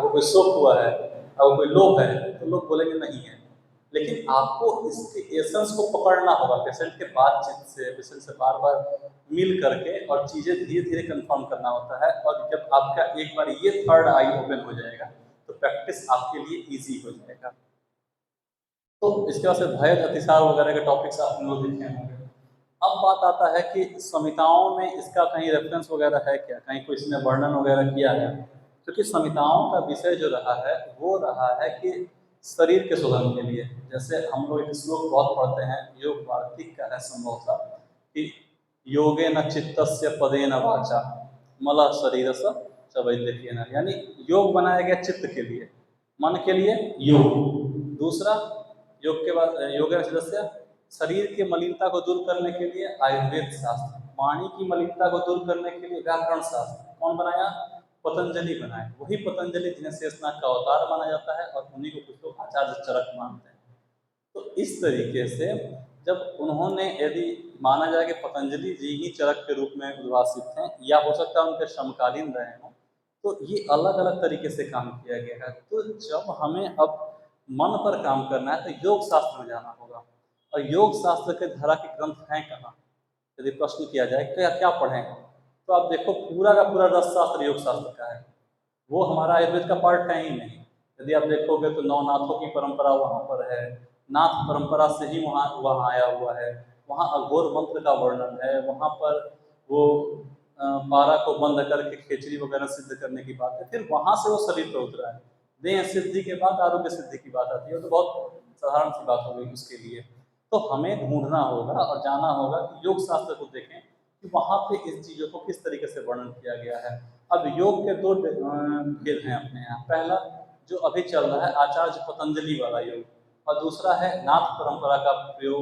आपको कोई सुख हुआ है, आपको कोई लोभ है, तो लोग बोलेंगे नहीं है। लेकिन आपको इसके एसेंस को पकड़ना होगा पेशेंट के बातचीत से, पेशेंट से बार-बार मिल करके और चीज़ें धीरे-धीरे कन्फर्म करना होता है। और जब आपका एक बार ये थर्ड आई ओपन हो जाएगा, तो प्रैक्टिस आपके लिए ईज़ी हो जाएगा। तो इसके बाद से भय, अतिसार वगैरह के टॉपिक्स आपने लोग देखे होंगे। अब बात आता है कि संहिताओं में इसका कहीं रेफरेंस वगैरह है क्या? कहीं कोई इसमें वर्णन वगैरह किया है? क्योंकि संहिताओं का विषय जो रहा है, वो रहा है कि शरीर के शोधन के लिए। जैसे हम लोग एक श्लोक बहुत पढ़ते हैं, योग वार्तिक का है संभवतः, कि योगेन चित्तस्य पदेन वाचा मलः शरीरस्य च वैद्यकेन। यानी योग बनाया गया चित्त के लिए, मन के लिए योग। दूसरा, योग के बाद योगेन चित्तस्य, शरीर की मलिनता को दूर करने के लिए आयुर्वेद शास्त्र, वाणी की मलिनता को दूर करने के लिए व्याकरण शास्त्र। कौन बनाया? पतंजलि बनाए। वही पतंजलि जिन्हें शेषनाग का अवतार माना जाता है, और उन्हीं को कुछ लोग आचार्य चरक मानते हैं। तो इस तरीके से जब उन्होंने, यदि माना जाए कि पतंजलि जी ही चरक के रूप में उद्भासित हैं, या हो सकता है उनके समकालीन रहे हों, तो ये अलग अलग तरीके से काम किया गया है। तो जब हमें अब मन पर काम करना है, तो योग शास्त्र में जाना होगा। और योग शास्त्र के धारा के ग्रंथ हैं कहाँ? यदि प्रश्न किया जाए क्या क्या पढ़ें, तो आप देखो पूरा का पूरा रस शास्त्र योग शास्त्र का है। वो हमारा आयुर्वेद का पार्ट है ही नहीं। यदि आप देखोगे तो नवनाथों की परंपरा वहाँ पर है, नाथ परंपरा से ही वहाँ वहाँ आया हुआ है। वहाँ अघोर मंत्र का वर्णन है, वहाँ पर वो पारा को बंद करके खेचरी वगैरह सिद्ध करने की बात है। फिर वहाँ से वो शरीर पर उतरा है। देह सिद्धि के बाद आरोग्य सिद्धि की बात आती है, तो बहुत साधारण सी बात हो गई उसके लिए। तो हमें ढूंढना होगा और जाना होगा कि योग शास्त्र को देखें कि वहाँ पे इस चीज़ों को किस तरीके से वर्णन किया गया है। अब योग के दो भेद हैं अपने यहाँ। पहला जो अभी चल रहा है आचार्य पतंजलि वाला योग, और दूसरा है नाथ परंपरा का प्रयोग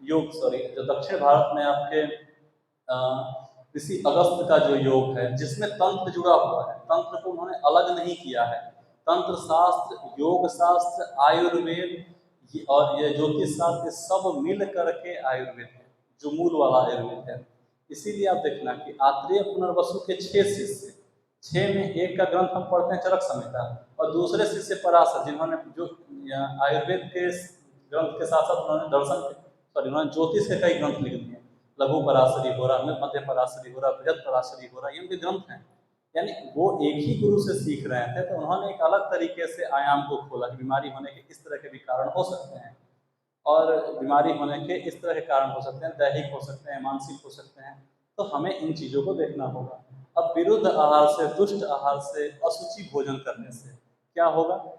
योग, सॉरी, जो दक्षिण भारत में आपके ऋषि अगस्त्य का जो योग है, जिसमें तंत्र जुड़ा हुआ है। तंत्र को उन्होंने अलग नहीं किया है। तंत्र शास्त्र, योग शास्त्र, आयुर्वेद और ये ज्योतिष शास्त्र, ये सब मिल करके आयुर्वेद है, जो मूल वाला आयुर्वेद है। इसीलिए आप देखना कि आत्रेय पुनर्वसु के 6 शिष्य, 6 में एक का ग्रंथ हम पढ़ते हैं चरक संहिता, और दूसरे शिष्य पराशर, जिन्होंने जो आयुर्वेद के ग्रंथ के साथ साथ उन्होंने दर्शन के, सॉरी, उन्होंने ज्योतिष के कई ग्रंथ लिख दिए। लघु पराशरी हो रहा, मध्य पराशरी हो रहा, बृहद पराशरी हो रहा, ये उनके ग्रंथ हैं। यानी वो एक ही गुरु से सीख रहे थे, तो उन्होंने एक अलग तरीके से आयाम को खोला कि बीमारी होने के इस तरह के भी कारण हो सकते हैं, और बीमारी होने के इस तरह के कारण हो सकते हैं, दैहिक हो सकते हैं, मानसिक हो सकते हैं। तो हमें इन चीज़ों को देखना होगा। अब विरुद्ध आहार से, दुष्ट आहार से, अशुचि भोजन करने से क्या होगा?